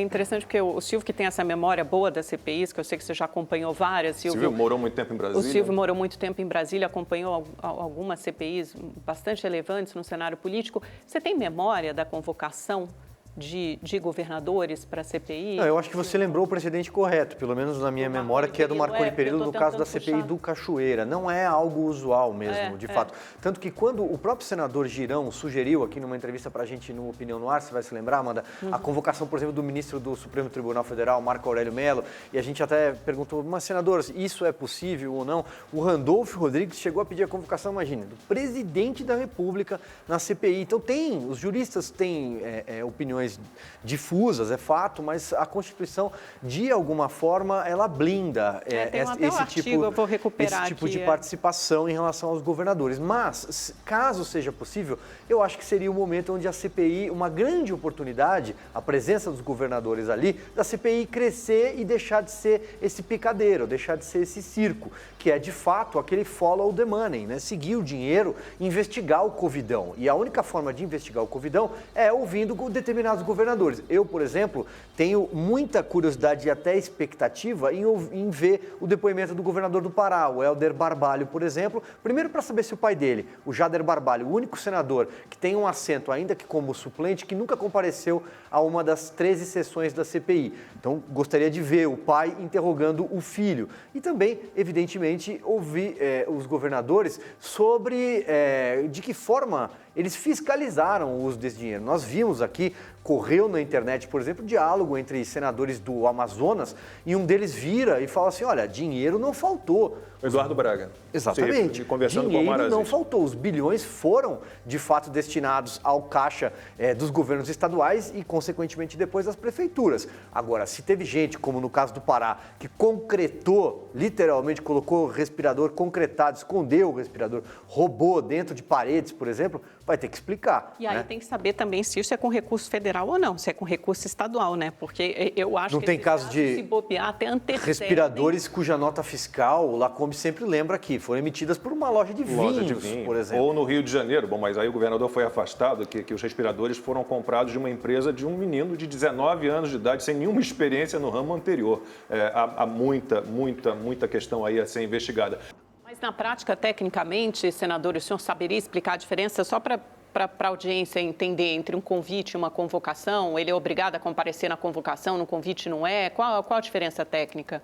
É interessante porque o Silvio, que tem essa memória boa das CPIs, que eu sei que você já acompanhou várias. Silvio morou muito tempo em Brasília. O Silvio morou muito tempo em Brasília, acompanhou algumas CPIs bastante relevantes no cenário político. Você tem memória da convocação de governadores para a CPI? Não, eu acho que você lembrou o precedente correto, pelo menos na minha memória, que é do Marconi Perillo no caso da CPI do Cachoeira. Não é algo usual mesmo, de fato. Tanto que quando o próprio senador Girão sugeriu aqui numa entrevista para a gente no Opinião no Ar, você vai se lembrar, Amanda, a convocação, por exemplo, do ministro do Supremo Tribunal Federal, Marco Aurélio Mello, e a gente até perguntou, mas senador, isso é possível ou não? O Randolfo Rodrigues chegou a pedir a convocação, imagina, do presidente da República na CPI. Então os juristas têm opiniões difusas, é fato, mas a Constituição, de alguma forma, ela blinda esse tipo de participação em relação aos governadores. Mas, caso seja possível, eu acho que seria o momento onde a CPI, uma grande oportunidade, a presença dos governadores ali, da CPI crescer e deixar de ser esse picadeiro, deixar de ser esse circo, que é, de fato, aquele follow the money, né? Seguir o dinheiro, investigar o covidão. E a única forma de investigar o covidão é ouvindo determinados governadores. Eu, por exemplo, tenho muita curiosidade e até expectativa em ver o depoimento do governador do Pará, o Helder Barbalho, por exemplo, primeiro para saber se o pai dele, o Jader Barbalho, o único senador que tem um assento, ainda que como suplente, que nunca compareceu a uma das 13 sessões da CPI. Então, gostaria de ver o pai interrogando o filho. E também, evidentemente, ouvir os governadores sobre de que forma eles fiscalizaram o uso desse dinheiro. Nós vimos aqui, correu na internet, por exemplo, diálogo entre senadores do Amazonas e um deles vira e fala assim, olha, dinheiro não faltou. Eduardo Braga. Exatamente. Sim, conversando dinheiro com o não faltou. Os bilhões foram, de fato, destinados ao caixa dos governos estaduais e, consequentemente, depois das prefeituras. Agora, se teve gente, como no caso do Pará, que concretou, literalmente colocou o respirador concretado, escondeu o respirador, roubou dentro de paredes, por exemplo, vai ter que explicar. E aí tem que saber também se isso é com recurso federal ou não, se é com recurso estadual, né? Porque eu acho não que tem caso de se bobear até antecedem. Respiradores cuja nota fiscal, o Lacombe sempre lembra aqui, foram emitidas por uma loja de vinhos, por exemplo. Ou no Rio de Janeiro, bom, mas aí o governador foi afastado, que os respiradores foram comprados de uma empresa de um menino de 19 anos de idade, sem nenhuma experiência no ramo anterior. Há muita questão aí a ser investigada. Mas na prática, tecnicamente, senador, o senhor saberia explicar a diferença só para a audiência entender entre um convite e uma convocação? Ele é obrigado a comparecer na convocação, no convite não é? Qual a diferença técnica?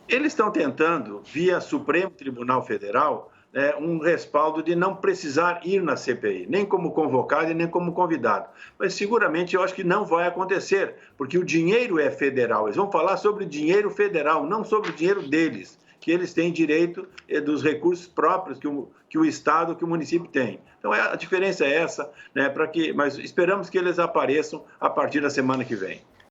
Eles estão tentando, via Supremo Tribunal Federal, um respaldo de não precisar ir na CPI, nem como convocado e nem como convidado. Mas seguramente eu acho que não vai acontecer, porque o dinheiro é federal. Eles vão falar sobre o dinheiro federal, não sobre o dinheiro deles, que eles têm direito dos recursos próprios que o Estado, que o município tem. Então a diferença é essa, né, mas esperamos que eles apareçam a partir da semana que vem.